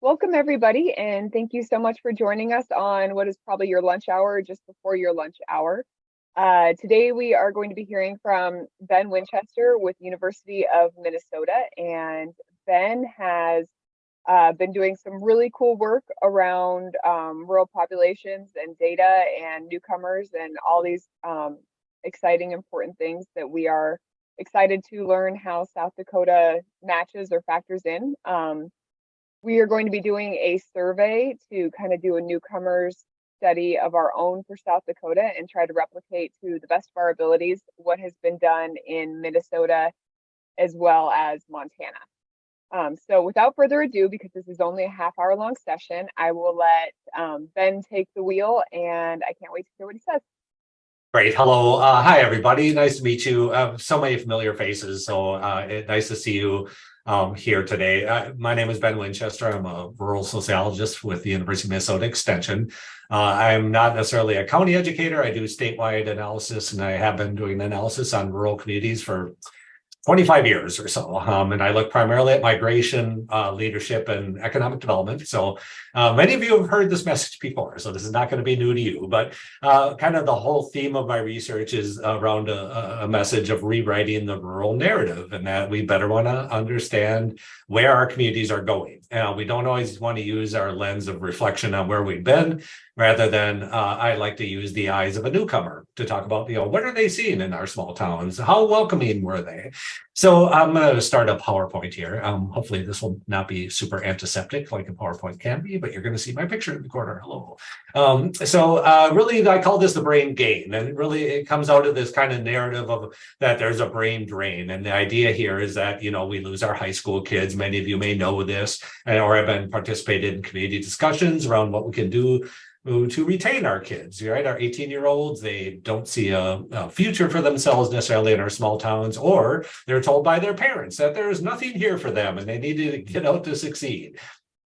Welcome, everybody, and thank you so much for joining us on what is probably your lunch hour, just before your lunch hour. Today, we are going to be hearing from Ben Winchester with University of Minnesota, and Ben has been doing some really cool work around rural populations and data and newcomers and all these exciting, important things that we are excited to learn how South Dakota matches or factors in. We are going to be doing a survey to kind of do a newcomers study of our own for South Dakota and try to replicate to the best of our abilities what has been done in Minnesota as well as Montana. So without further ado, because this is only a half-hour long session, I will let Ben take the wheel, and I can't wait to hear what he says. Great. Hello. Hi, everybody. Nice to meet you. So many familiar faces. So nice to see you here today. My name is Ben Winchester. I'm a rural sociologist with the University of Minnesota Extension. I'm not necessarily a county educator. I do statewide analysis, and I have been doing analysis on rural communities for 25 years or so. And I look primarily at migration, leadership, and economic development. So many of you have heard this message before, so this is not going to be new to you, but kind of the whole theme of my research is around a message of rewriting the rural narrative, and that we better want to understand where our communities are going. We don't always want to use our lens of reflection on where we've been. Rather than, I like to use the eyes of a newcomer to talk about, what are they seeing in our small towns? How welcoming were they? So I'm going to start a PowerPoint here. Hopefully this will not be super antiseptic like a PowerPoint can be, but you're going to see my picture in the corner. Hello. Really, I call this the brain gain. And really, it comes out of this kind of narrative of that there's a brain drain. And the idea here is that, we lose our high school kids. Many of you may know this, or have been participated in community discussions around what we can do to retain our kids, right? Our 18-year-olds, they don't see a future for themselves necessarily in our small towns, or they're told by their parents that there is nothing here for them and they need to get out to succeed.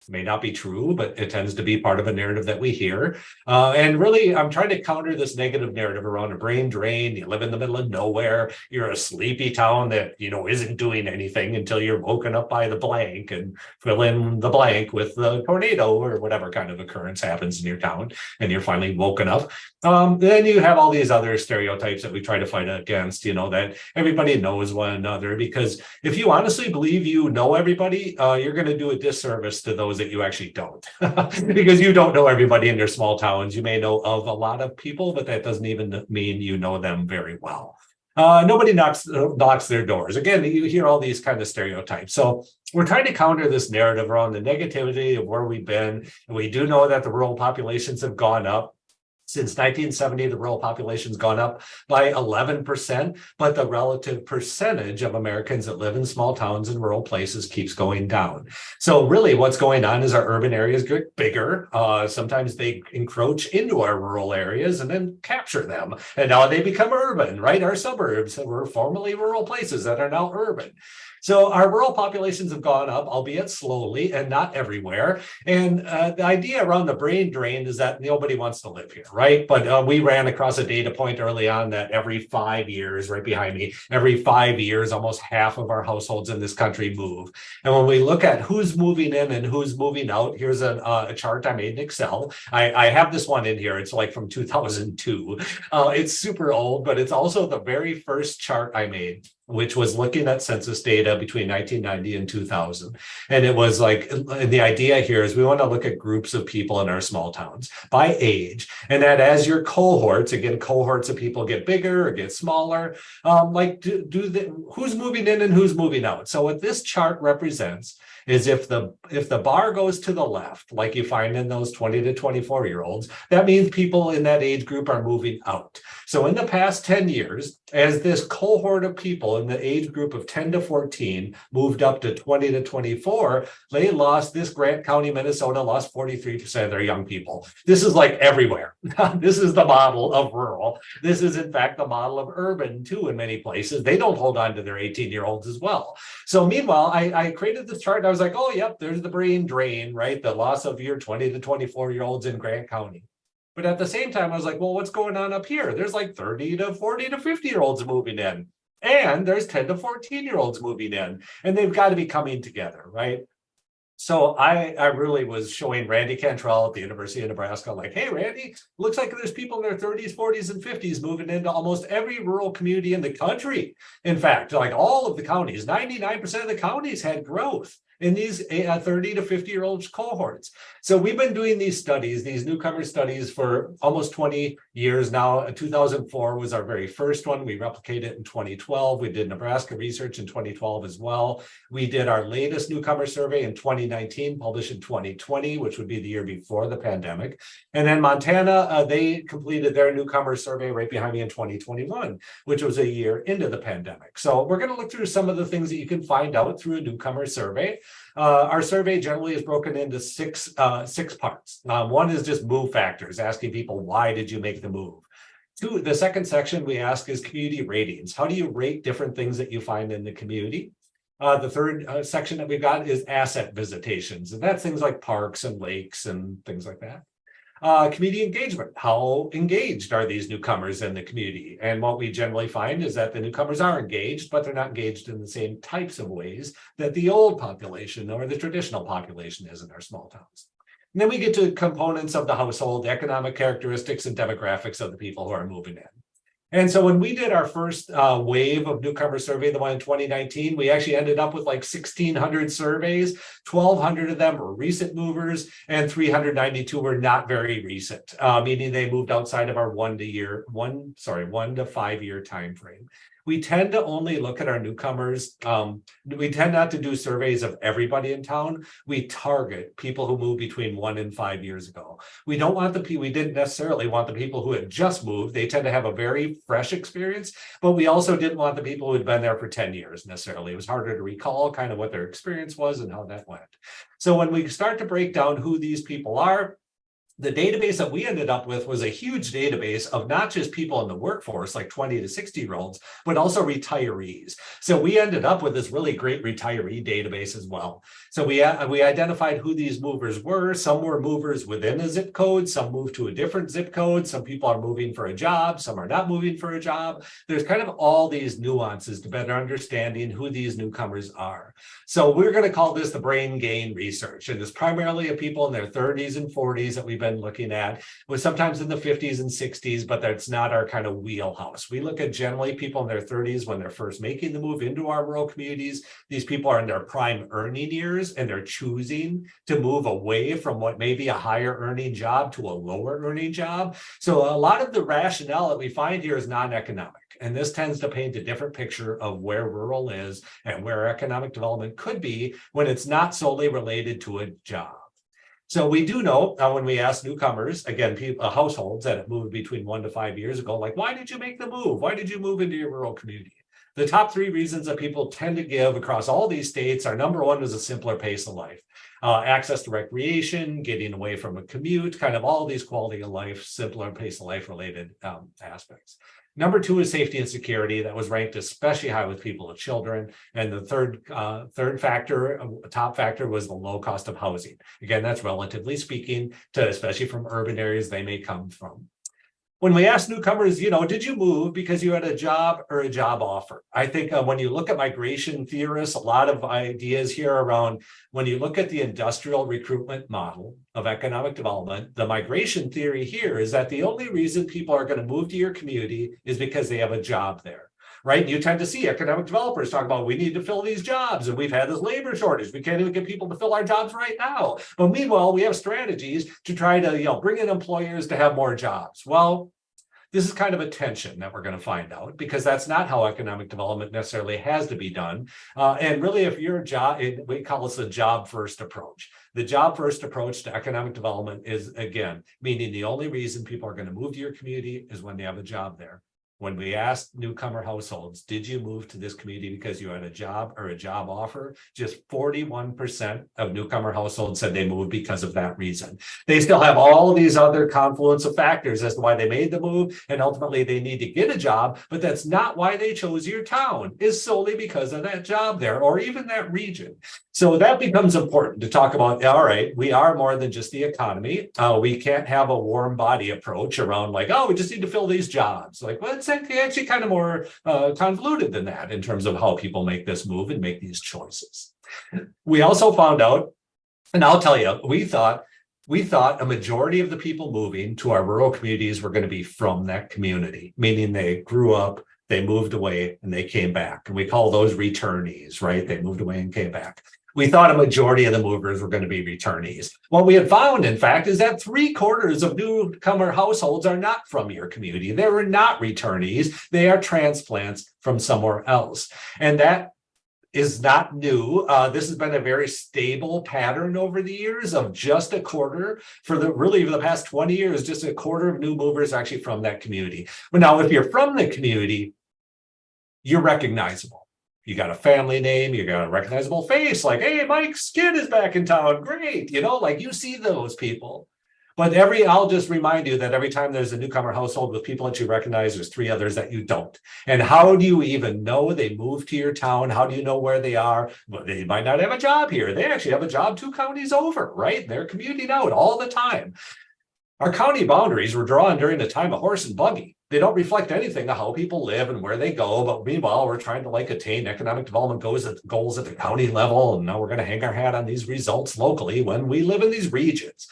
May not be true, but it tends to be part of a narrative that we hear. And really, I'm trying to counter this negative narrative around a brain drain. You live in the middle of nowhere. You're a sleepy town that, isn't doing anything until you're woken up by the blank, and fill in the blank with the tornado or whatever kind of occurrence happens in your town, and you're finally woken up. Then you have all these other stereotypes that we try to fight against, that everybody knows one another, because if you honestly believe you know everybody, you're going to do a disservice to those that you actually don't, because you don't know everybody in your small towns. You may know of a lot of people, but that doesn't even mean you know them very well. Nobody knocks their doors. Again, you hear all these kind of stereotypes. So we're trying to counter this narrative around the negativity of where we've been. And we do know that the rural populations have gone up. Since 1970, the rural population's gone up by 11%, but the relative percentage of Americans that live in small towns and rural places keeps going down. So really what's going on is our urban areas get bigger. Sometimes they encroach into our rural areas and then capture them. And now they become urban, right? Our suburbs were formerly rural places that are now urban. So our rural populations have gone up, albeit slowly and not everywhere. And the idea around the brain drain is that nobody wants to live here, right? But we ran across a data point early on that every 5 years, right behind me, every 5 years, almost half of our households in this country move. And when we look at who's moving in and who's moving out, here's a chart I made in Excel. I have this one in here. It's like from 2002. It's super old, but it's also the very first chart I made, which was looking at census data between 1990 and 2000. And it was like, the idea here is we want to look at groups of people in our small towns by age. And that as your cohorts, again, cohorts of people get bigger or get smaller, who's moving in and who's moving out. So what this chart represents is if the bar goes to the left, like you find in those 20 to 24-year-olds, that means people in that age group are moving out. So in the past 10 years, as this cohort of people in the age group of 10 to 14 moved up to 20 to 24, Grant County, Minnesota lost 43% of their young people. This is like everywhere. This is the model of rural. This is in fact the model of urban too in many places. They don't hold on to their 18-year-olds as well. So meanwhile, I created this chart and I was like, oh, yep, there's the brain drain, right? The loss of your 20 to 24-year-olds in Grant County. But at the same time, I was like, well, what's going on up here? There's like 30 to 40 to 50-year-olds moving in. And there's 10 to 14-year-olds moving in. And they've got to be coming together, right? So I really was showing Randy Cantrell at the University of Nebraska, like, hey, Randy, looks like there's people in their 30s, 40s, and 50s moving into almost every rural community in the country. In fact, like all of the counties, 99% of the counties had growth in these 30 to 50-year-old cohorts. So we've been doing these studies, these newcomer studies, for almost 20 years now. 2004 was our very first one. We replicated it in 2012. We did Nebraska research in 2012 as well. We did our latest newcomer survey in 2019, published in 2020, which would be the year before the pandemic. And then Montana, they completed their newcomer survey right behind me in 2021, which was a year into the pandemic. So we're going to look through some of the things that you can find out through a newcomer survey. Our survey generally is broken into six parts. One is just move factors, asking people, why did you make the move? Two, the second section we ask is community ratings. How do you rate different things that you find in the community? The third section that we've got is asset visitations, and that's things like parks and lakes and things like that. Community engagement. How engaged are these newcomers in the community? And what we generally find is that the newcomers are engaged, but they're not engaged in the same types of ways that the old population or the traditional population is in our small towns. And then we get to components of the household, economic characteristics and demographics of the people who are moving in. And so when we did our first wave of newcomer survey, the one in 2019, we actually ended up with like 1,600 surveys. 1,200 of them were recent movers and 392 were not very recent, meaning they moved outside of our 1 to 5 year time frame. We tend to only look at our newcomers. We tend not to do surveys of everybody in town. We target people who moved between 1 and 5 years ago. We didn't necessarily want the people who had just moved. They tend to have a very fresh experience, but we also didn't want the people who had been there for 10 years necessarily. It was harder to recall kind of what their experience was and how that went. So when we start to break down who these people are, the database that we ended up with was a huge database of not just people in the workforce, like 20 to 60-year-olds, but also retirees. So we ended up with this really great retiree database as well. So we identified who these movers were. Some were movers within a zip code. Some moved to a different zip code. Some people are moving for a job. Some are not moving for a job. There's kind of all these nuances to better understanding who these newcomers are. So we're going to call this the brain gain research. And it's primarily of people in their 30s and 40s that we've been looking at, with sometimes in the 50s and 60s, but that's not our kind of wheelhouse. We look at generally people in their 30s when they're first making the move into our rural communities. These people are in their prime earning years and they're choosing to move away from what may be a higher earning job to a lower earning job. So a lot of the rationale that we find here is non-economic. And this tends to paint a different picture of where rural is and where economic development could be when it's not solely related to a job. So we do know when we ask newcomers, again, households that have moved between 1 to 5 years ago, like, why did you make the move? Why did you move into your rural community? The top 3 reasons that people tend to give across all these states are: number 1 is a simpler pace of life, access to recreation, getting away from a commute, kind of all these quality of life, simpler pace of life related aspects. Number 2 is safety and security. That was ranked especially high with people with children. And the third factor, top factor, was the low cost of housing. Again, that's relatively speaking to, especially from urban areas they may come from. When we ask newcomers, did you move because you had a job or a job offer? I think when you look at migration theorists, a lot of ideas here around when you look at the industrial recruitment model of economic development, the migration theory here is that the only reason people are going to move to your community is because they have a job there. Right? You tend to see economic developers talk about, we need to fill these jobs and we've had this labor shortage. We can't even get people to fill our jobs right now. But meanwhile, we have strategies to try to, bring in employers to have more jobs. Well, this is kind of a tension that we're going to find out, because that's not how economic development necessarily has to be done. And really, if your job, we call this a job first approach. The job first approach to economic development is, again, meaning the only reason people are going to move to your community is when they have a job there. When we asked newcomer households, did you move to this community because you had a job or a job offer? Just 41% of newcomer households said they moved because of that reason. They still have all these other confluence of factors as to why they made the move, and ultimately they need to get a job, but that's not why they chose your town, is solely because of that job there or even that region. So that becomes important to talk about. All right, we are more than just the economy. We can't have a warm body approach around like, oh, we just need to fill these jobs. Like, well, it's actually kind of more convoluted than that in terms of how people make this move and make these choices. We also found out And I'll tell you, we thought a majority of the people moving to our rural communities were going to be from that community, meaning they grew up, they moved away, and they came back. And we call those returnees, right? They moved away and came back. We thought a majority of the movers were going to be returnees. What we had found, in fact, is that 3/4 of newcomer households are not from your community. They were not returnees. They are transplants from somewhere else. And that is not new. This has been a very stable pattern over the years of just a quarter for the past 20 years, just a quarter of new movers actually from that community. But now, if you're from the community, you're recognizable. You got a family name, you got a recognizable face, like, hey, Mike Skid is back in town. Great. Like you see those people. But I'll just remind you that every time there's a newcomer household with people that you recognize, there's 3 others that you don't. And how do you even know they moved to your town? How do you know where they are? Well, they might not have a job here. They actually have a job 2 counties over, right? They're commuting out all the time. Our county boundaries were drawn during the time of horse and buggy. They don't reflect anything of how people live and where they go. But meanwhile, we're trying to attain economic development goals at the county level. And now we're going to hang our hat on these results locally when we live in these regions.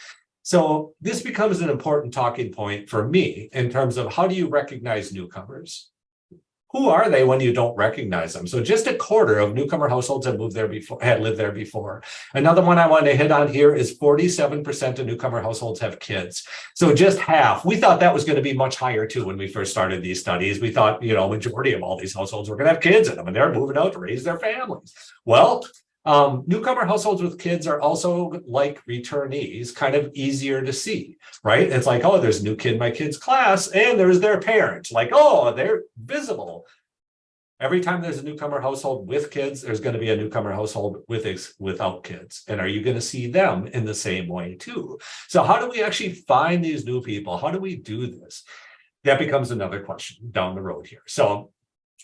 So this becomes an important talking point for me in terms of how do you recognize newcomers? Who are they when you don't recognize them? So just a quarter of newcomer households had lived there before. Another one I want to hit on here is 47% of newcomer households have kids. So just half. We thought that was going to be much higher too when we first started these studies. We thought, majority of all these households were going to have kids in them and they're moving out to raise their families. Well, newcomer households with kids are also like returnees, kind of easier to see, right? It's like, oh, there's a new kid in my kid's class, and there's their parent. Like, oh, they're visible. Every time there's a newcomer household with kids, there's going to be a newcomer household without kids. And are you going to see them in the same way too? So how do we actually find these new people? How do we do this? That becomes another question down the road here. So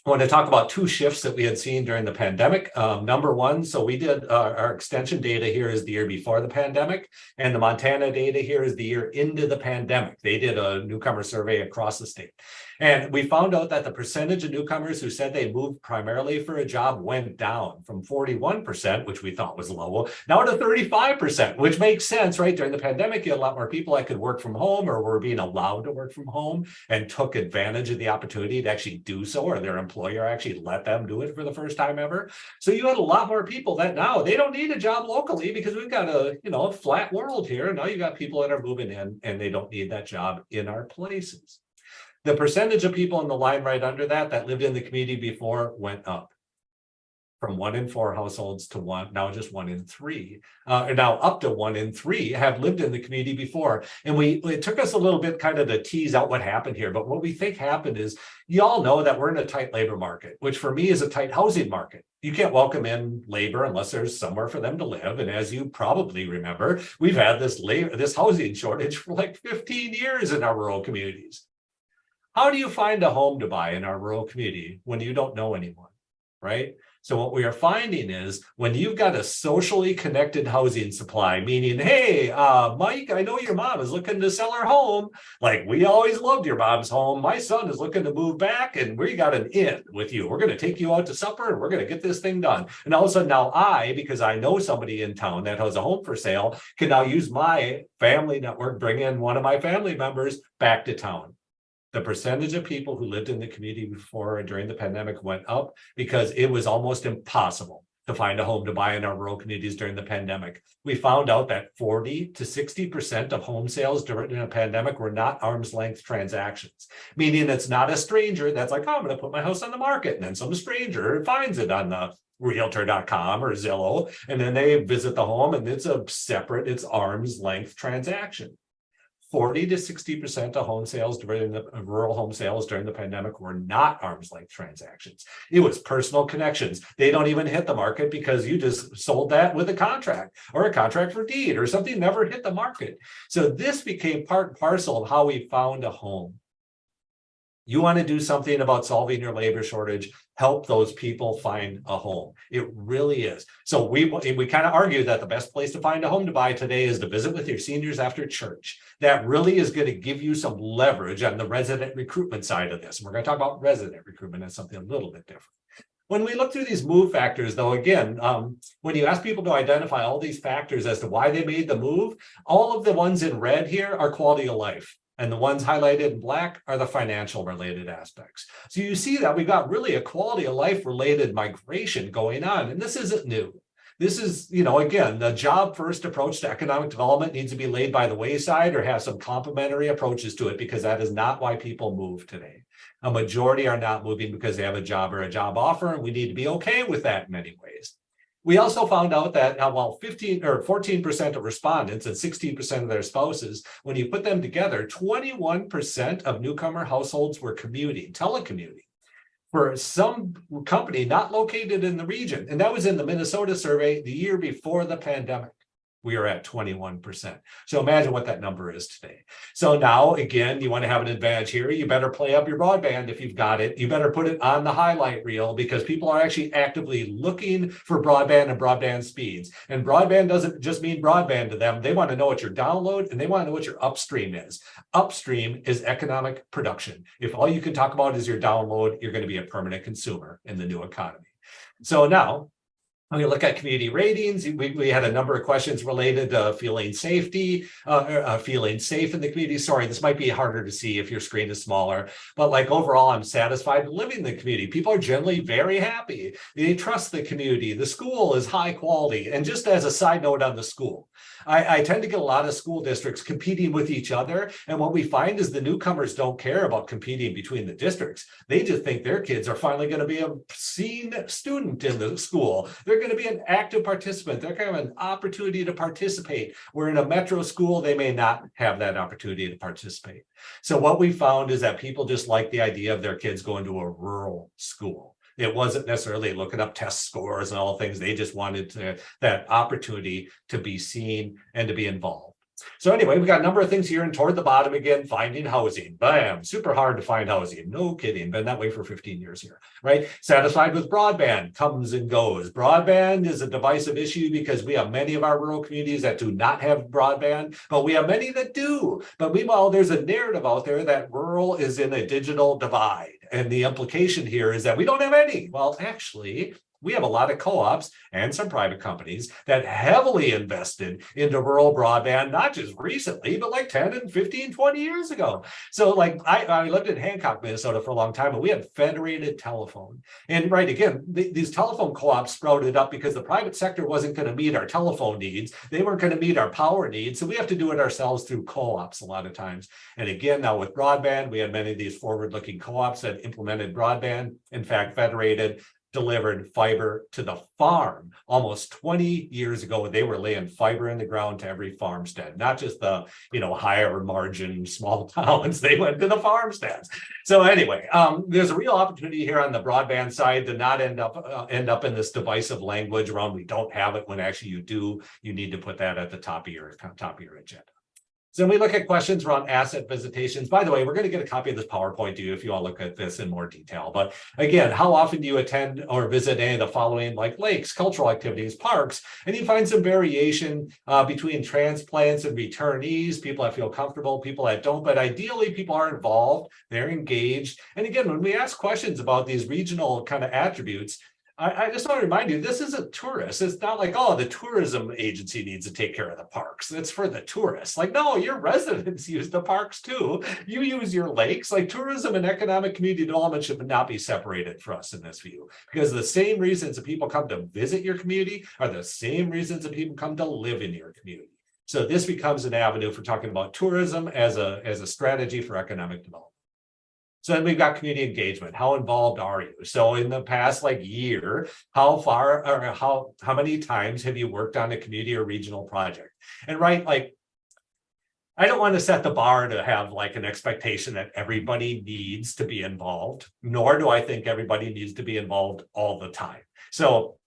I want to talk about 2 shifts that we had seen during the pandemic. Number one, so we did our extension data here is the year before the pandemic, and the Montana data here is the year into the pandemic. They did a newcomer survey across the state. And we found out that the percentage of newcomers who said they moved primarily for a job went down from 41%, which we thought was low, now to 35%, which makes sense, right? During the pandemic, you had a lot more people that could work from home or were being allowed to work from home and took advantage of the opportunity to actually do so, or their employer actually let them do it for the first time ever. So you had a lot more people that now they don't need a job locally because we've got a flat world here. And now you got people that are moving in and they don't need that job in our places. The percentage of people in the line right under that lived in the community before went up from 1 in 4 households to now just 1 in 3. Now up to 1 in 3 have lived in the community before. And it took us a little bit kind of to tease out what happened here. But what we think happened is you all know that we're in a tight labor market, which for me is a tight housing market. You can't welcome in labor unless there's somewhere for them to live. And as you probably remember, we've had this housing shortage for like 15 years in our rural communities. How do you find a home to buy in our rural community when you don't know anyone, right? So what we are finding is when you've got a socially connected housing supply, meaning, hey, Mike, I know your mom is looking to sell her home. Like, we always loved your mom's home. My son is looking to move back and we got an in with you. We're going to take you out to supper and we're going to get this thing done. And all of a sudden now because I know somebody in town that has a home for sale, can now use my family network, bring in one of my family members back to town. The percentage of people who lived in the community before and during the pandemic went up because it was almost impossible to find a home to buy in our rural communities during the pandemic. We found out that 40 to 60% of home sales during a pandemic were not arm's length transactions, meaning it's not a stranger that's like, oh, I'm going to put my house on the market. And then some stranger finds it on the realtor.com or Zillow, and then they visit the home and it's arm's length transaction. 40 to 60% of home sales during the rural home sales during the pandemic were not arm's length transactions. It was personal connections. They don't even hit the market because you just sold that with a contract or a contract for deed or something never hit the market. So this became part and parcel of how we found a home. You want to do something about solving your labor shortage, help those people find a home. It really is. So we kind of argue that the best place to find a home to buy today is to visit with your seniors after church. That really is going to give you some leverage on the resident recruitment side of this. And we're going to talk about resident recruitment as something a little bit different. When we look through these move factors, though, again, when you ask people to identify all these factors as to why they made the move, all of the ones in red here are quality of life. And the ones highlighted in black are the financial related aspects. So you see that we've got really a quality of life related migration going on. And this isn't new. This is, again, the job first approach to economic development needs to be laid by the wayside or have some complementary approaches to it, because that is not why people move today. A majority are not moving because they have a job or a job offer, and we need to be okay with that in many ways. We also found out that while 15 or 14% of respondents and 16% of their spouses, when you put them together, 21% of newcomer households were commuting, telecommuting, for some company not located in the region. And that was in the Minnesota survey the year before the pandemic. We are at 21%. So imagine what that number is today. So now, again, you want to have an advantage here. You better play up your broadband if you've got it. You better put it on the highlight reel, because people are actually actively looking for broadband and broadband speeds. And broadband doesn't just mean broadband to them. They want to know what your download, and they want to know what your upstream is. Upstream is economic production. If all you can talk about is your download, you're going to be a permanent consumer in the new economy. So now, when we look at community ratings, we had a number of questions related to feeling safety, feeling safe in the community. Sorry, this might be harder to see if your screen is smaller, but like overall, I'm satisfied living in the community. People are generally very happy. They trust the community. The school is high quality. And just as a side note on the school, I tend to get a lot of school districts competing with each other. And what we find is the newcomers don't care about competing between the districts. They just think their kids are finally going to be a seen student in the school. They're going to be an active participant. They're going to have an opportunity to participate. Where in a metro school, they may not have that opportunity to participate. So what we found is that people just like the idea of their kids going to a rural school. It wasn't necessarily looking up test scores and all things. They just wanted that opportunity to be seen and to be involved. So anyway, we got a number of things here, and toward the bottom again, finding housing. Bam, super hard to find housing. No kidding, been that way for 15 years here, right? Satisfied with broadband, comes and goes. Broadband is a divisive issue because we have many of our rural communities that do not have broadband, but we have many that do. But meanwhile, there's a narrative out there that rural is in a digital divide. And the implication here is that we don't have any. Well, actually, we have a lot of co-ops and some private companies that heavily invested into rural broadband, not just recently, but like 10 and 15, 20 years ago. So like I lived in Hancock, Minnesota for a long time, and we had federated telephone. And right, again, these telephone co-ops sprouted up because the private sector wasn't going to meet our telephone needs. They weren't going to meet our power needs. So we have to do it ourselves through co-ops a lot of times. And again, now with broadband, we had many of these forward-looking co-ops that implemented broadband. In fact, federated delivered fiber to the farm almost 20 years ago. They were laying fiber in the ground to every farmstead, not just the higher margin small towns. They went to the farmsteads. So anyway, there's a real opportunity here on the broadband side to not end up in this divisive language around we don't have it, when actually you do. You need to put that at the top of your agenda. So when we look at questions around asset visitations, by the way, we're going to get a copy of this PowerPoint to you if you want to look at this in more detail. But again, how often do you attend or visit any of the following, like lakes, cultural activities, parks? And you find some variation between transplants and returnees, people that feel comfortable, people that don't. But ideally, people are involved, they're engaged. And again, when we ask questions about these regional kind of attributes, I just want to remind you, this isn't tourists. It's not like, oh, the tourism agency needs to take care of the parks. It's for the tourists. Like, no, your residents use the parks too. You use your lakes. Like, tourism and economic community development should not be separated for us in this view, because the same reasons that people come to visit your community are the same reasons that people come to live in your community. So this becomes an avenue for talking about tourism as a strategy for economic development. So then we've got community engagement. How involved are you? So in the past year, how many times have you worked on a community or regional project? And right, I don't want to set the bar to have an expectation that everybody needs to be involved, nor do I think everybody needs to be involved all the time. So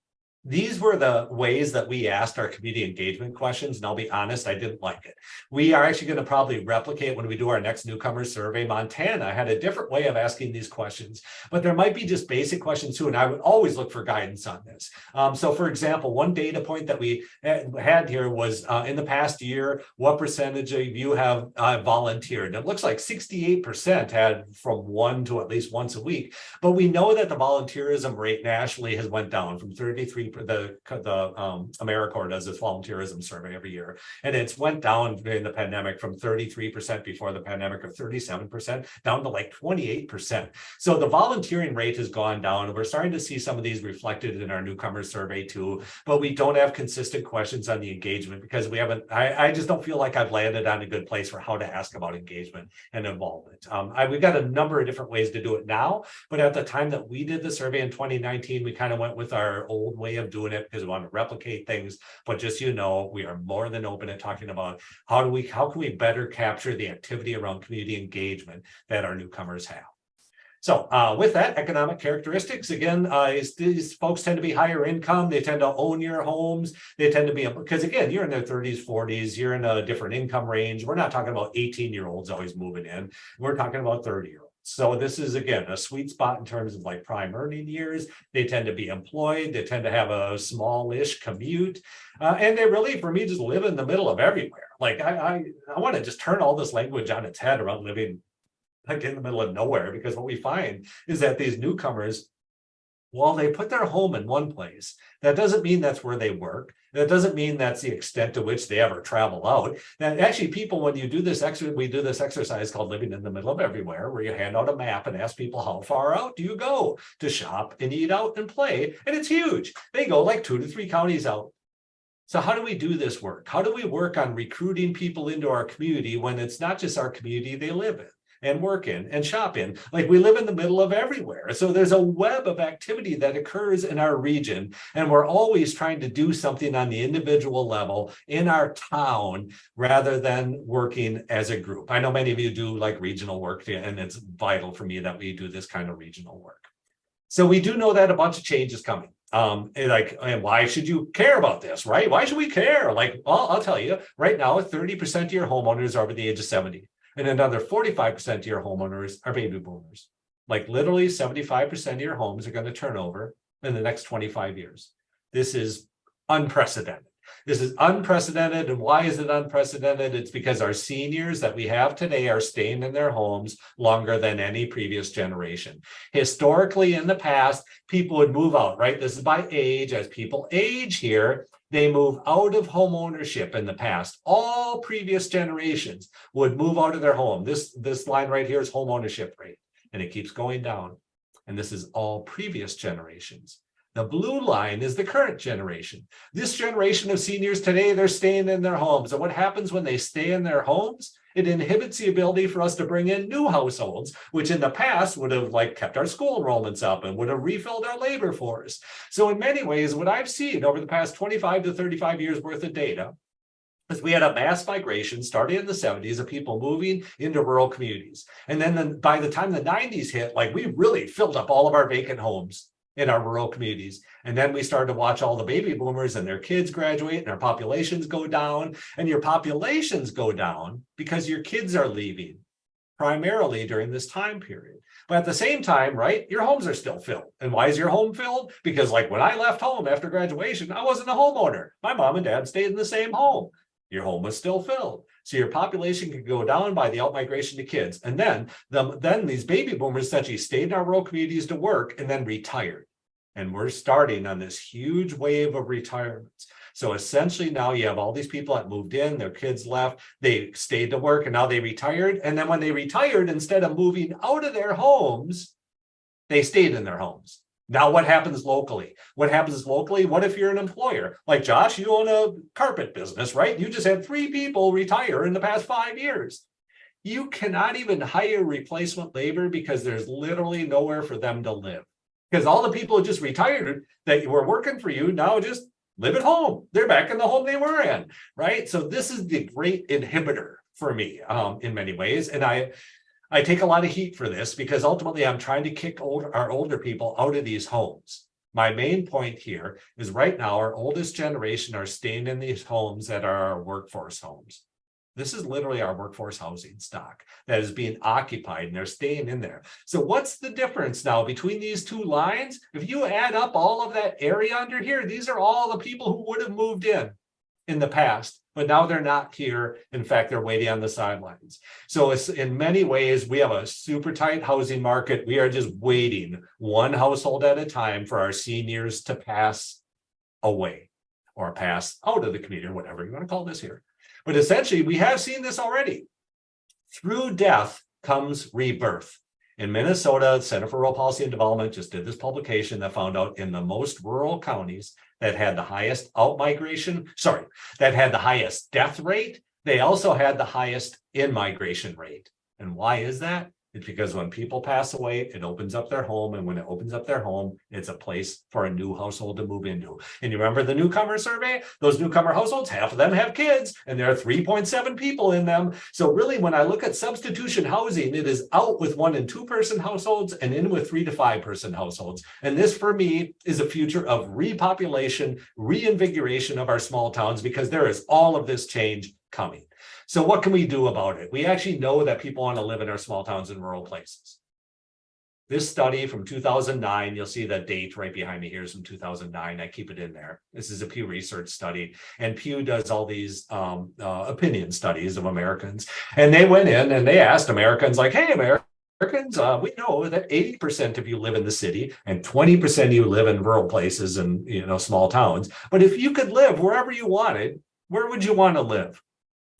these were the ways that we asked our community engagement questions. And I'll be honest, I didn't like it. We are actually going to probably replicate when we do our next newcomer survey. Montana had a different way of asking these questions, but there might be just basic questions too. And I would always look for guidance on this. So for example, one data point that we had here was in the past year, what percentage of you have volunteered? And it looks like 68% had from one to at least once a week. But we know that the volunteerism rate nationally has went down from 33. The AmeriCorps does this volunteerism survey every year, and it's went down during the pandemic from 33% before the pandemic, or 37%, down to like 28%. So the volunteering rate has gone down, and we're starting to see some of these reflected in our newcomer survey too. But we don't have consistent questions on the engagement because we haven't. I just don't feel like I've landed on a good place for how to ask about engagement and involvement. We've got a number of different ways to do it now, but at the time that we did the survey in 2019, we kind of went with our old way of doing it because we want to replicate things. But just, we are more than open at talking about how can we better capture the activity around community engagement that our newcomers have. So with that, economic characteristics, again, these folks tend to be higher income. They tend to own your homes. They tend to be, because again, you're in their 30s, 40s, you're in a different income range. We're not talking about 18-year-olds always moving in. We're talking about 30-year-olds. So this is, again, a sweet spot in terms of like prime earning years. They tend to be employed. They tend to have a smallish commute. And they really, for me, just live in the middle of everywhere. Like I want to just turn all this language on its head around living like in the middle of nowhere, because what we find is that these newcomers, while they put their home in one place, that doesn't mean that's where they work. That doesn't mean that's the extent to which they ever travel out. And actually, people, when you do this we do this exercise called living in the middle of everywhere, where you hand out a map and ask people, how far out do you go to shop and eat out and play? And it's huge. They go like 2 to 3 counties out. So how do we do this work? How do we work on recruiting people into our community when it's not just our community they live in and work in and shop in? Like, we live in the middle of everywhere. So there's a web of activity that occurs in our region, and we're always trying to do something on the individual level in our town rather than working as a group. I know many of you do like regional work, and it's vital for me that we do this kind of regional work. So we do know that a bunch of change is coming. And why should you care about this, right? Why should we care? Like, well, I'll tell you, right now, 30% of your homeowners are over the age of 70. And another 45% of your homeowners are baby boomers. Like, literally 75% of your homes are going to turn over in the next 25 years. This is unprecedented. This is unprecedented. And why is it unprecedented? It's because our seniors that we have today are staying in their homes longer than any previous generation. Historically, in the past, people would move out, right? This is by age. As people age here, they move out of home ownership in the past. All previous generations would move out of their home. This line right here is home ownership rate, and it keeps going down. And this is all previous generations. The blue line is the current generation. This generation of seniors today, they're staying in their homes. And what happens when they stay in their homes? It inhibits the ability for us to bring in new households, which in the past would have kept our school enrollments up and would have refilled our labor force. So in many ways, what I've seen over the past 25 to 35 years worth of data is we had a mass migration starting in the 70s of people moving into rural communities. And then by the time the 90s hit, we really filled up all of our vacant homes in our rural communities. And then we started to watch all the baby boomers and their kids graduate, and our populations go down. And your populations go down because your kids are leaving primarily during this time period. But at the same time, right, your homes are still filled. And why is your home filled? Because when I left home after graduation, I wasn't a homeowner. My mom and dad stayed in the same home. Your home was still filled. So your population could go down by the outmigration to kids. And then these baby boomers essentially stayed in our rural communities to work and then retired. And we're starting on this huge wave of retirements. So essentially now you have all these people that moved in, their kids left, they stayed to work, and now they retired. And then when they retired, instead of moving out of their homes, they stayed in their homes. Now, what happens locally? What if you're an employer? Like Josh, you own a carpet business, right? You just had 3 people retire in the past 5 years. You cannot even hire replacement labor because there's literally nowhere for them to live. Because all the people who just retired that were working for you now just live at home. They're back in the home they were in, right? So this is the great inhibitor for me in many ways. And I take a lot of heat for this because ultimately I'm trying to kick our older people out of these homes. My main point here is right now, our oldest generation are staying in these homes that are our workforce homes. This is literally our workforce housing stock that is being occupied and they're staying in there. So what's the difference now between these two lines? If you add up all of that area under here, these are all the people who would have moved in the past, but now they're not here. In fact, they're waiting on the sidelines. So it's in many ways, we have a super tight housing market. We are just waiting one household at a time for our seniors to pass away or pass out of the community or whatever you want to call this here. But essentially, we have seen this already. Through death comes rebirth. In Minnesota, Center for Rural Policy and Development just did this publication that found out in the most rural counties that had the highest that had the highest death rate, they also had the highest in-migration rate. And why is that? It's because when people pass away, it opens up their home. And when it opens up their home, it's a place for a new household to move into. And you remember the newcomer survey? Those newcomer households, half of them have kids, and there are 3.7 people in them. So really, when I look at substitution housing, it is out with 1- and 2-person households and in with 3- to 5-person households. And this, for me, is a future of repopulation, reinvigoration of our small towns, because there is all of this change coming. So what can we do about it? We actually know that people want to live in our small towns and rural places. This study from 2009, you'll see the date right behind me here is from 2009. I keep it in there. This is a Pew Research study, and Pew does all these opinion studies of Americans. And they went in and they asked Americans like, hey, Americans, we know that 80% of you live in the city and 20% of you live in rural places and small towns. But if you could live wherever you wanted, where would you want to live?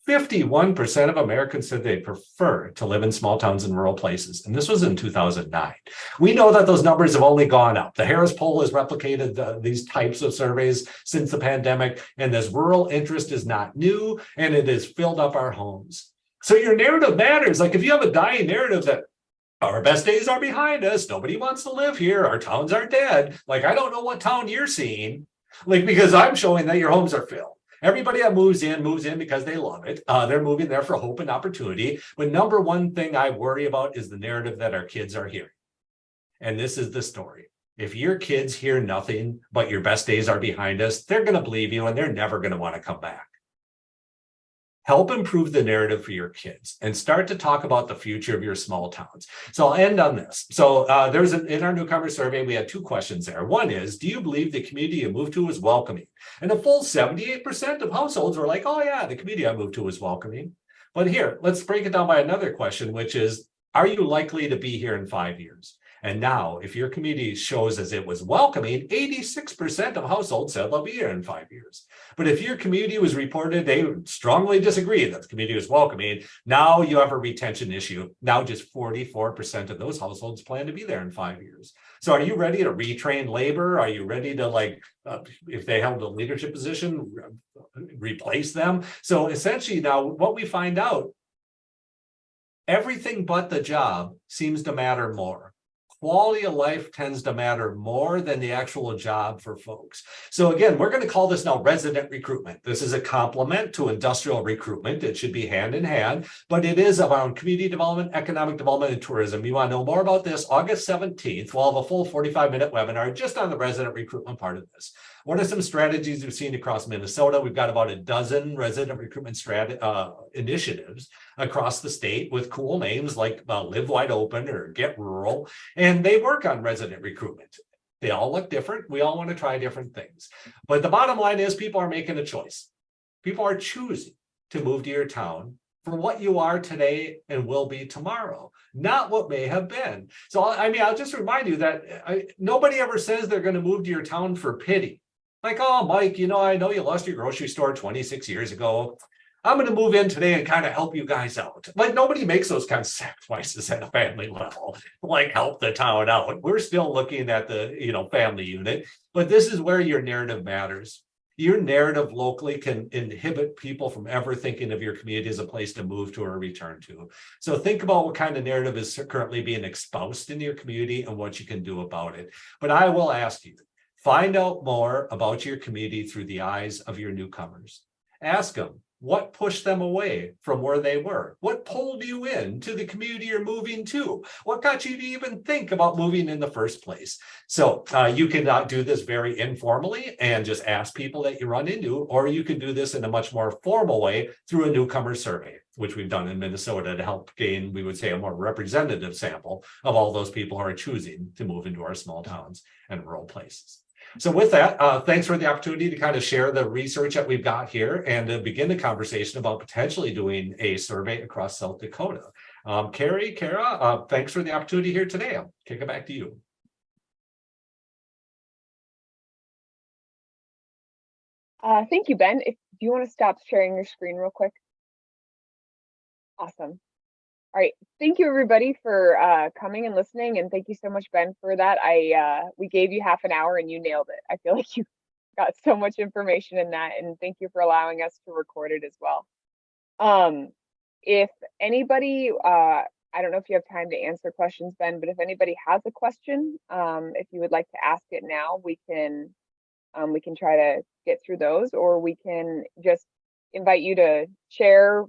51% of Americans said they prefer to live in small towns and rural places. And this was in 2009. We know that those numbers have only gone up. The Harris poll has replicated these types of surveys since the pandemic. And this rural interest is not new, and it has filled up our homes. So your narrative matters. Like if you have a dying narrative that our best days are behind us, nobody wants to live here, our towns are dead. Like, I don't know what town you're seeing, because I'm showing that your homes are filled. Everybody that moves in because they love it. They're moving there for hope and opportunity. But number one thing I worry about is the narrative that our kids are hearing. And this is the story. If your kids hear nothing but your best days are behind us, they're going to believe you and they're never going to want to come back. Help improve the narrative for your kids and start to talk about the future of your small towns. So I'll end on this. So in our newcomer survey, we had 2 questions there. One is, do you believe the community you moved to is welcoming? And a full 78% of households were like, oh yeah, the community I moved to is welcoming. But here, let's break it down by another question, which is, are you likely to be here in 5 years? And now, if your community shows as it was welcoming, 86% of households said they'll be here in 5 years. But if your community was reported, they strongly disagree that the community was welcoming, now you have a retention issue. Now just 44% of those households plan to be there in 5 years. So are you ready to retrain labor? Are you ready to, if they held a leadership position, replace them? So essentially now what we find out, everything but the job seems to matter more. Quality of life tends to matter more than the actual job for folks. So again, we're going to call this now resident recruitment. This is a complement to industrial recruitment. It should be hand in hand, but it is around community development, economic development, and tourism. You want to know more about this? August 17th, we'll have a full 45-minute webinar just on the resident recruitment part of this. What are some strategies we've seen across Minnesota? We've got about a dozen resident recruitment initiatives across the state with cool names like Live Wide Open or Get Rural, and they work on resident recruitment. They all look different. We all want to try different things. But the bottom line is people are making a choice. People are choosing to move to your town for what you are today and will be tomorrow, not what may have been. So, I'll just remind you that nobody ever says they're going to move to your town for pity. Like, oh, Mike, I know you lost your grocery store 26 years ago. I'm going to move in today and kind of help you guys out. Like, nobody makes those kinds of sacrifices at a family level, like help the town out. We're still looking at the, family unit, but this is where your narrative matters. Your narrative locally can inhibit people from ever thinking of your community as a place to move to or return to. So think about what kind of narrative is currently being espoused in your community and what you can do about it. But I will ask you, find out more about your community through the eyes of your newcomers. Ask them, What pushed them away from where they were? What pulled you in to the community you're moving to? What got you to even think about moving in the first place? So you can do this very informally and just ask people that you run into, or you can do this in a much more formal way through a newcomer survey, which we've done in Minnesota to help gain, we would say, a more representative sample of all those people who are choosing to move into our small towns and rural places. So with that, thanks for the opportunity to kind of share the research that we've got here and to begin the conversation about potentially doing a survey across South Dakota. Carrie, Kara, thanks for the opportunity here today. I'll kick it back to you. Thank you, Ben. If you want to stop sharing your screen real quick. Awesome. All right. Thank you, everybody, for coming and listening. And thank you so much, Ben, for that. We gave you half an hour and you nailed it. I feel like you got so much information in that. And thank you for allowing us to record it as well. If anybody, I don't know if you have time to answer questions, Ben, but if anybody has a question, if you would like to ask it now, we can try to get through those, or we can just invite you to share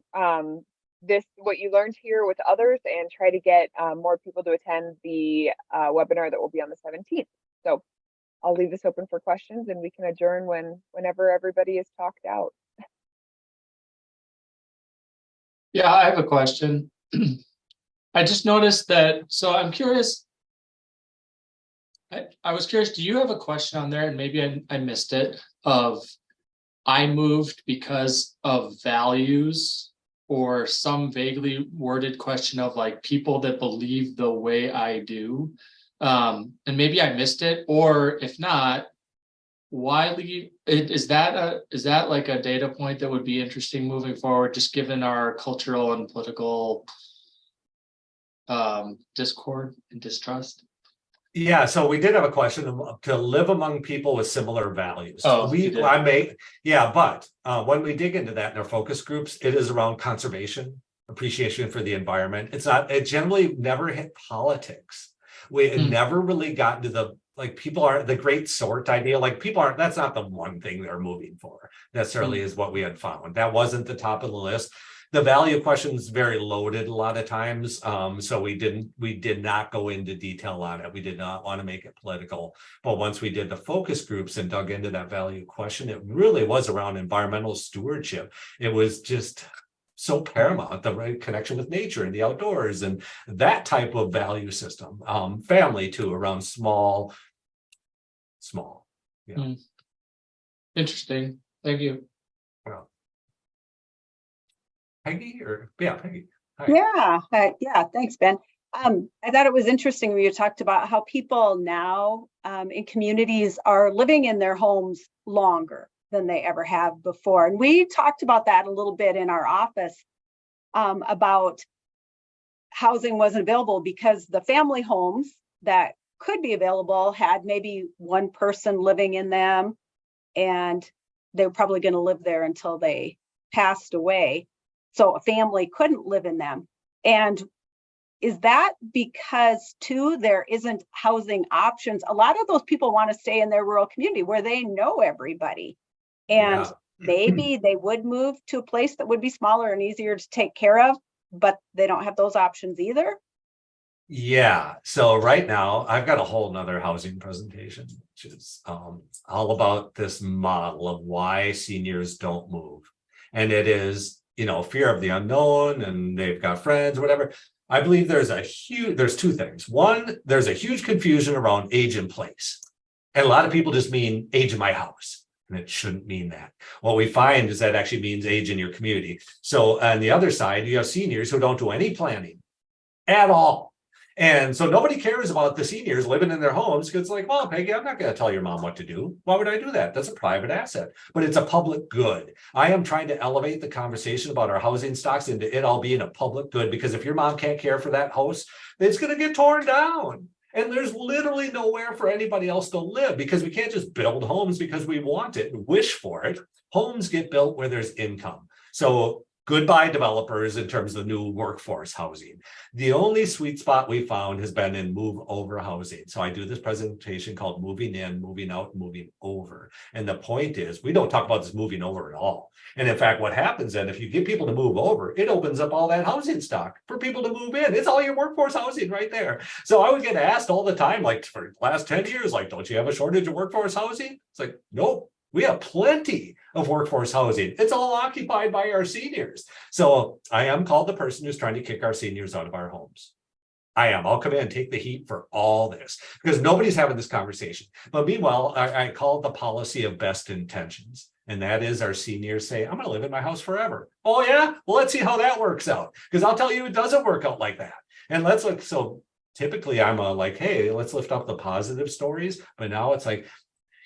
what you learned here with others and try to get more people to attend the webinar that will be on the 17th. So I'll leave this open for questions and we can adjourn whenever everybody is talked out. Yeah, I have a question. I just noticed that, so I'm curious. I was curious, do you have a question on there, and maybe I missed it, of I moved because of values, or some vaguely worded question of like people that believe the way I do? And maybe I missed it, or if not, why leave it? Is that like a data point that would be interesting moving forward, just given our cultural and political discord and distrust? Yeah, so we did have a question to live among people with similar values. Oh, but when we dig into that in our focus groups, it is around conservation, appreciation for the environment. It generally never hit politics. We never really got into the, like, people are the great sort idea. Like, people aren't, that's not the one thing they're moving for necessarily is what we had found. That wasn't the top of the list. The value question is very loaded a lot of times. So we did not go into detail on it. We did not want to make it political. But once we did the focus groups and dug into that value question, it really was around environmental stewardship. It was just so paramount, the right connection with nature and the outdoors and that type of value system. Family too, around small. Yeah. Interesting. Thank you. Well, Peggy. Hi. Yeah, thanks, Ben. I thought it was interesting when you talked about how people now in communities are living in their homes longer than they ever have before. And we talked about that a little bit in our office about housing wasn't available because the family homes that could be available had maybe one person living in them, and they were probably going to live there until they passed away. So a family couldn't live in them. And is that because too, there isn't housing options? A lot of those people want to stay in their rural community where they know everybody. And maybe they would move to a place that would be smaller and easier to take care of, but they don't have those options either. Yeah. So right now I've got a whole nother housing presentation, which is all about this model of why seniors don't move. And it is, fear of the unknown, and they've got friends, whatever. I believe there's two things. One, there's a huge confusion around age in place. And a lot of people just mean age in my house. And it shouldn't mean that. What we find is that actually means age in your community. So on the other side, you have seniors who don't do any planning at all. And so nobody cares about the seniors living in their homes because it's like, well, Peggy, I'm not going to tell your mom what to do. Why would I do that? That's a private asset, but it's a public good. I am trying to elevate the conversation about our housing stocks into it all being a public good, because if your mom can't care for that house, it's going to get torn down. And there's literally nowhere for anybody else to live, because we can't just build homes because we want it and wish for it. Homes get built where there's income. So Goodbye developers in terms of new workforce housing. The only sweet spot we found has been in move over housing. So I do this presentation called moving in, moving out, moving over. And the point is, we don't talk about this moving over at all. And in fact, what happens then, if you get people to move over, it opens up all that housing stock for people to move in. It's all your workforce housing right there. So I would get asked all the time, like for the last 10 years, like, don't you have a shortage of workforce housing? It's like, nope. We have plenty of workforce housing. It's all occupied by our seniors. So I am called the person who's trying to kick our seniors out of our homes. I am. I'll come in and take the heat for all this because nobody's having this conversation. But meanwhile, I call it the policy of best intentions. And that is our seniors say, I'm going to live in my house forever. Oh, yeah? Well, let's see how that works out. Because I'll tell you, it doesn't work out like that. And let's look. So typically I'm like, hey, let's lift up the positive stories. But now it's like,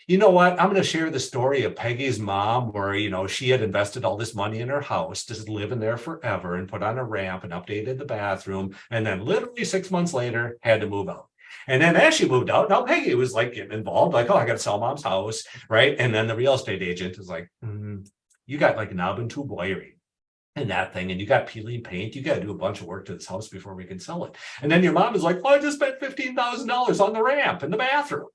you know what? I'm going to share the story of Peggy's mom where, she had invested all this money in her house to live in there forever and put on a ramp and updated the bathroom. And then literally 6 months later had to move out. And then as she moved out, now Peggy was like getting involved, like, oh, I got to sell mom's house. Right. And then the real estate agent is like, you got like knob and tube wiring and that thing, and you got peeling paint. You got to do a bunch of work to this house before we can sell it. And then your mom is like, well, I just spent $15,000 on the ramp and the bathroom.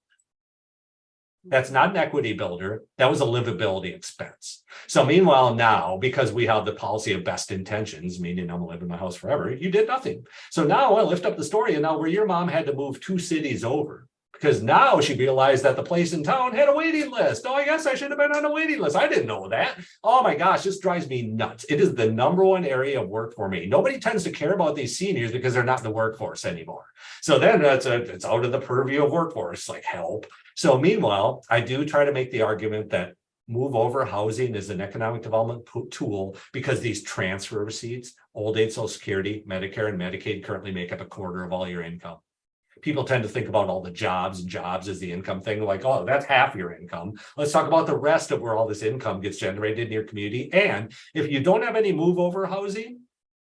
That's not an equity builder. That was a livability expense. So meanwhile, now, because we have the policy of best intentions, meaning I'm going to live in my house forever, you did nothing. So now I lift up the story, and now where your mom had to move 2 cities over because now she realized that the place in town had a waiting list. Oh, I guess I should have been on a waiting list. I didn't know that. Oh my gosh, this drives me nuts. It is the #1 area of work for me. Nobody tends to care about these seniors because they're not in the workforce anymore. So then it's out of the purview of workforce, like help. So meanwhile, I do try to make the argument that move over housing is an economic development tool because these transfer receipts, old age, Social Security, Medicare, and Medicaid currently make up 1/4 of all your income. People tend to think about all the jobs and jobs as the income thing, like, oh, that's half your income. Let's talk about the rest of where all this income gets generated in your community. And if you don't have any move over housing,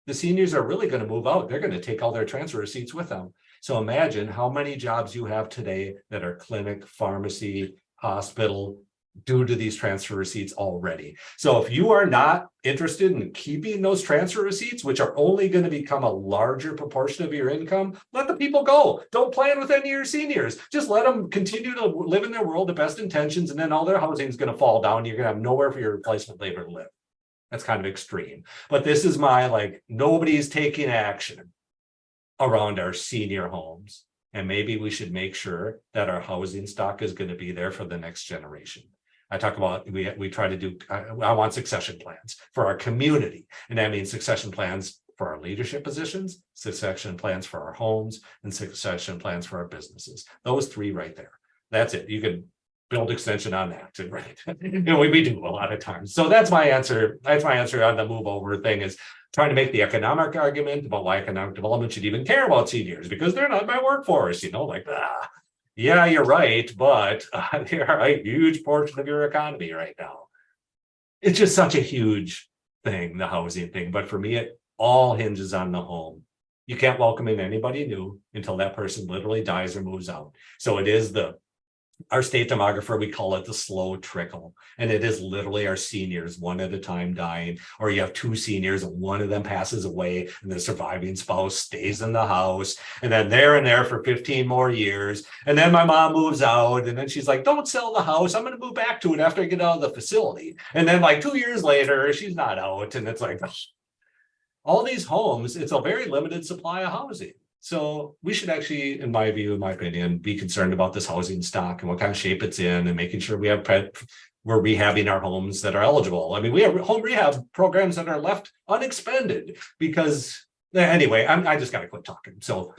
the seniors are really going to move out. They're going to take all their transfer receipts with them. So imagine how many jobs you have today that are clinic, pharmacy, hospital, due to these transfer receipts already. So if you are not interested in keeping those transfer receipts, which are only going to become a larger proportion of your income, let the people go. Don't plan with any of your seniors. Just let them continue to live in their world of best intentions, and then all their housing is going to fall down. You're going to have nowhere for your replacement labor to live. That's kind of extreme. But this is my, nobody's taking action around our senior homes. And maybe we should make sure that our housing stock is going to be there for the next generation. I talk about, we try to do, I want succession plans for our community. And that means succession plans for our leadership positions, succession plans for our homes, and succession plans for our businesses. Those 3 right there. That's it. You can build extension on that, right? We do a lot of times. So that's my answer. That's my answer on the move over thing, is trying to make the economic argument about why economic development should even care about seniors because they're not my workforce, yeah, you're right, but they are a huge portion of your economy right now. It's just such a huge thing, the housing thing. But for me, it all hinges on the home. You can't welcome in anybody new until that person literally dies or moves out. So it is our state demographer, we call it the slow trickle. And it is literally our seniors one at a time dying, or you have 2 seniors and one of them passes away and the surviving spouse stays in the house. And then they're in there for 15 more years. And then my mom moves out and then she's like, don't sell the house. I'm going to move back to it after I get out of the facility. And then 2 years later, she's not out. And it's like, all these homes, it's a very limited supply of housing. So we should actually, in my view, in my opinion, be concerned about this housing stock and what kind of shape it's in and making sure we're rehabbing our homes that are eligible. I mean, we have home rehab programs that are left unexpended because, anyway, I just got to quit talking. So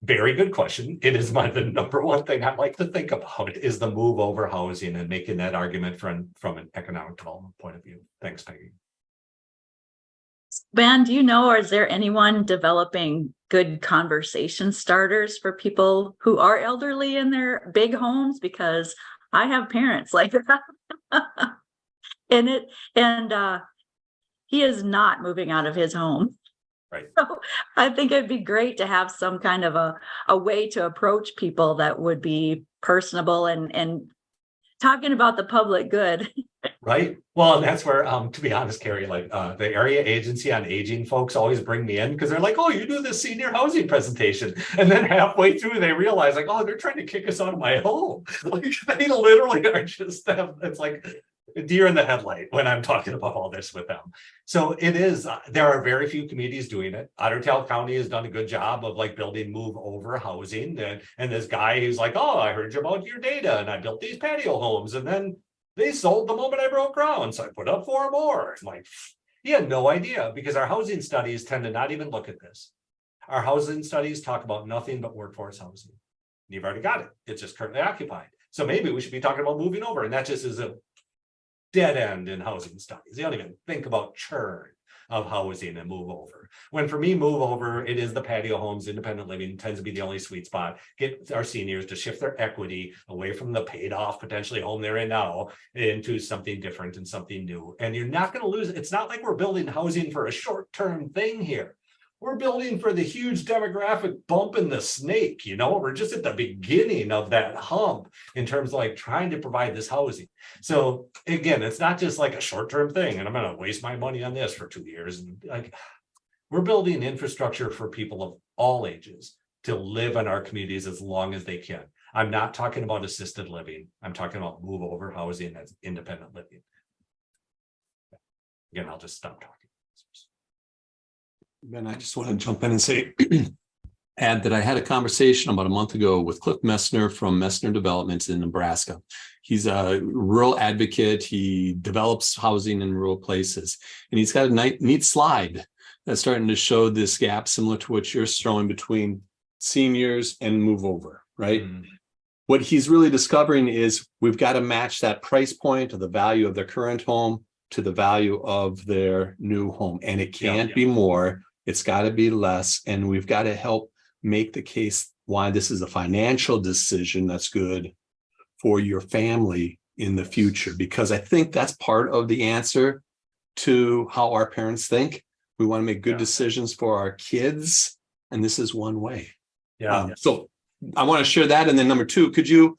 very good question. It is the #1 thing I like to think about is the move over housing and making that argument from an economic development point of view. Thanks, Peggy. Ben, do you know, or is there anyone developing good conversation starters for people who are elderly in their big homes? Because I have parents like that. and he is not moving out of his home. Right. So I think it'd be great to have some kind of a way to approach people that would be personable and talking about the public good. Right. Well, and that's where, to be honest, Carrie, like the area agency on aging folks always bring me in because they're like, oh, you do this senior housing presentation. And then halfway through, they realize like, oh, they're trying to kick us out of my home. Like they literally are just, it's like a deer in the headlight when I'm talking about all this with them. So it is, there are very few communities doing it. Ottertail County has done a good job of like building move over housing. And this guy, he's like, oh, I heard you about your data and I built these patio homes. And then they sold the moment I broke ground. So I put up 4 more. Like, he had no idea because our housing studies tend to not even look at this. Our housing studies talk about nothing but workforce housing. You've already got it. It's just currently occupied. So maybe we should be talking about moving over. And that just is a dead end in housing studies. They don't even think about churn of housing and move over. When for me, move over, it is the patio homes, independent living tends to be the only sweet spot. Get our seniors to shift their equity away from the paid off, potentially home they're in now into something different and something new. And you're not going to lose. It's not like we're building housing for a short-term thing here. We're building for the huge demographic bump in the snake, we're just at the beginning of that hump in terms of like trying to provide this housing. So again, it's not just like a short-term thing and I'm going to waste my money on this for 2 years. And like we're building infrastructure for people of all ages to live in our communities as long as they can. I'm not talking about assisted living. I'm talking about move over housing as independent living. Again, I'll just stop talking. Ben, I just want to jump in and say, add that I had a conversation about a month ago with Cliff Messner from Messner Developments in Nebraska. He's a rural advocate. He develops housing in rural places. And he's got a neat slide that's starting to show this gap similar to what you're showing between seniors and move over, right? What he's really discovering is we've got to match that price point or the value of their current home to the value of their new home. And it can't be more. It's got to be less. And we've got to help make the case why this is a financial decision that's good for your family in the future. Because I think that's part of the answer to how our parents think. We want to make good decisions for our kids. And this is one way. So I want to share that. And then number 2, could you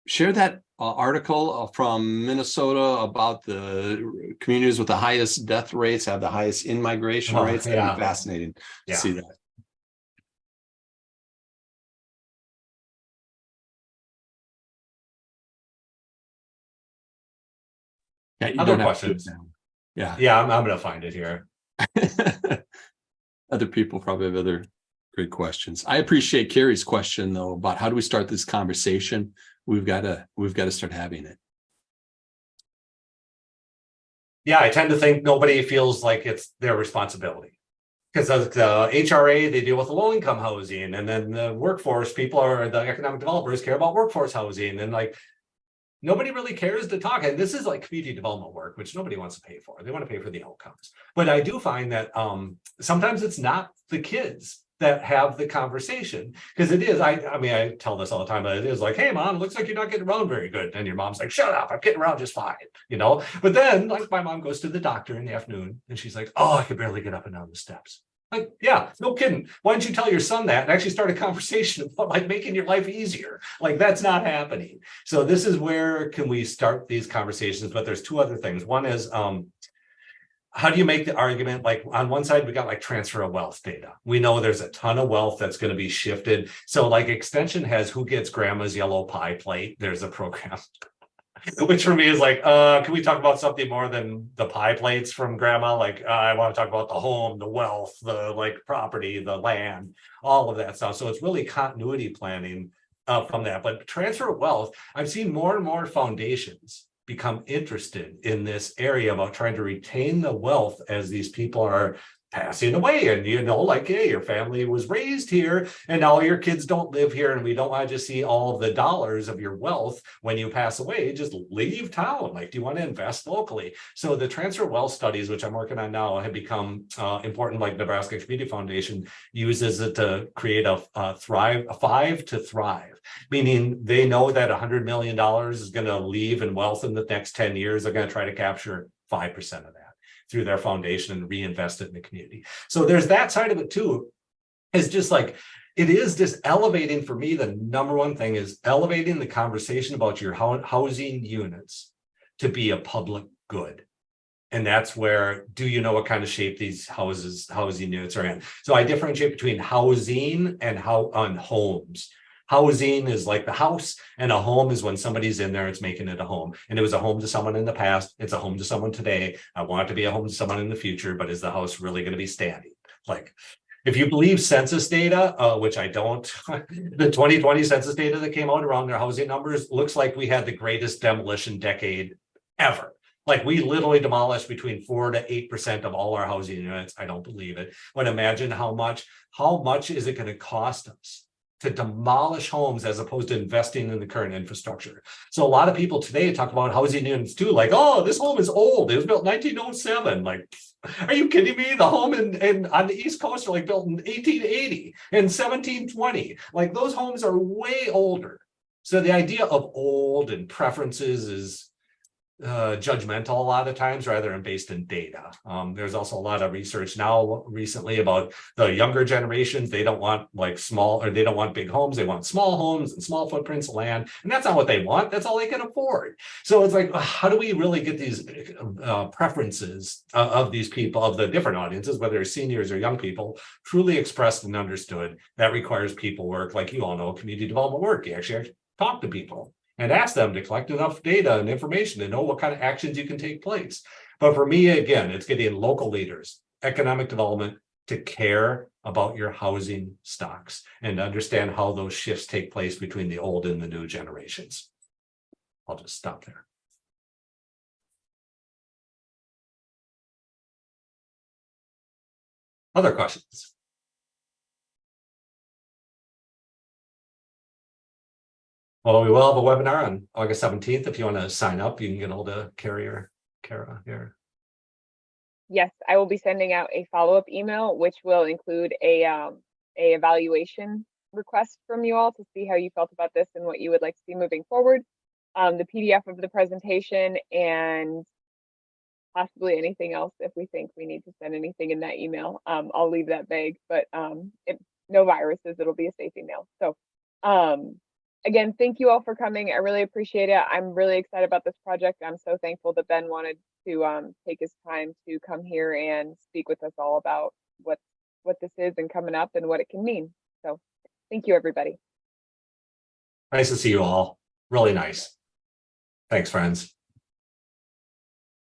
share that article from Minnesota about the communities with the highest death rates have the highest in-migration rates? That'd be fascinating to see that. Yeah, you Other don't have to do it questions? now. I'm going to find it here. Other people probably have other great questions. I appreciate Carrie's question though about how do we start this conversation. We've got to start having it. Yeah, I tend to think nobody feels like it's their responsibility because the HRA, they deal with the low income housing, and then the workforce people are the economic developers care about workforce housing, and like nobody really cares to talk. And this is like community development work, which nobody wants to pay for. They want to pay for the outcomes. But I do find that sometimes it's not the kids that have the conversation, because it is, I mean, I tell this all the time, but it is like, hey mom, looks like you're not getting around very good. And your mom's like, shut up, I'm getting around just fine, but then like my mom goes to the doctor in the afternoon and she's like, oh, I could barely get up and down the steps. Like, yeah, no kidding. Why don't you tell your son that and actually start a conversation about like making your life easier? Like that's not happening. So this is where can we start these conversations? But there's 2 other things. One is, how do you make the argument? Like on one side, we got like transfer of wealth data. We know there's a ton of wealth that's going to be shifted. So like extension has who gets grandma's yellow pie plate. There's a program, which for me is like, can we talk about something more than the pie plates from grandma? Like I want to talk about the home, the wealth, the like property, the land, all of that stuff. So it's really continuity planning from that. But transfer of wealth, I've seen more and more foundations become interested in this area about trying to retain the wealth as these people are passing away. And like, hey, your family was raised here and now your kids don't live here, and we don't want to just see all of the dollars of your wealth when you pass away. Just leave town. Like, do you want to invest locally? So the transfer wealth studies, which I'm working on now, have become important. Like Nebraska Community Foundation uses it to create a 5 to thrive, meaning they know that $100 million is going to leave in wealth in the next 10 years. They're going to try to capture 5% of that through their foundation and reinvest it in the community. So there's that side of it too. It's just like, it is just elevating for me. The number one thing is elevating the conversation about your housing units to be a public good. And that's where, do you know what kind of shape these housing units are in? So I differentiate between housing and homes. Housing is like the house, and a home is when somebody's in there, it's making it a home. And it was a home to someone in the past. It's a home to someone today. I want it to be a home to someone in the future, but is the house really going to be standing? Like, if you believe census data, which I don't, the 2020 census data that came out around their housing numbers looks like we had the greatest demolition decade ever. Like, we literally demolished between 4 to 8% of all our housing units. I don't believe it. But imagine how much is it going to cost us to demolish homes as opposed to investing in the current infrastructure. So a lot of people today talk about housing units too, like, oh, this home is old. It was built in 1907. Like, are you kidding me? The home in on the East Coast are like built in 1880 and 1720. Like, those homes are way older. So the idea of old and preferences is judgmental a lot of times rather than based in data. There's also a lot of research now recently about the younger generations. They don't want like small, or they don't want big homes. They want small homes and small footprints of land. And that's not what they want. That's all they can afford. So it's like, how do we really get these preferences of these people, of the different audiences, whether it's seniors or young people, truly expressed and understood? That requires people work, like you all know, community development work. You actually talk to people and ask them to collect enough data and information to know what kind of actions you can take place. But for me, again, it's getting local leaders, economic development, to care about your housing stocks and understand how those shifts take place between the old and the new generations. I'll just stop there. Other questions? Well, we will have a webinar on August 17th. If you want to sign up, you can get hold of Kara here. Yes, I will be sending out a follow-up email, which will include a evaluation request from you all to see how you felt about this and what you would like to see moving forward. The PDF of the presentation and possibly anything else if we think we need to send anything in that email. I'll leave that vague, but no viruses, it'll be a safe email. So again, thank you all for coming. I really appreciate it. I'm really excited about this project. I'm so thankful that Ben wanted to take his time to come here and speak with us all about what this is and coming up and what it can mean. So thank you, everybody. Nice to see you all. Really nice. Thanks, friends.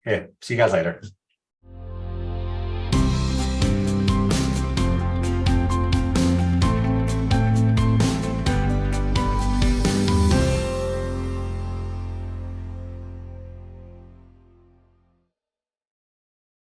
Okay, see you guys later.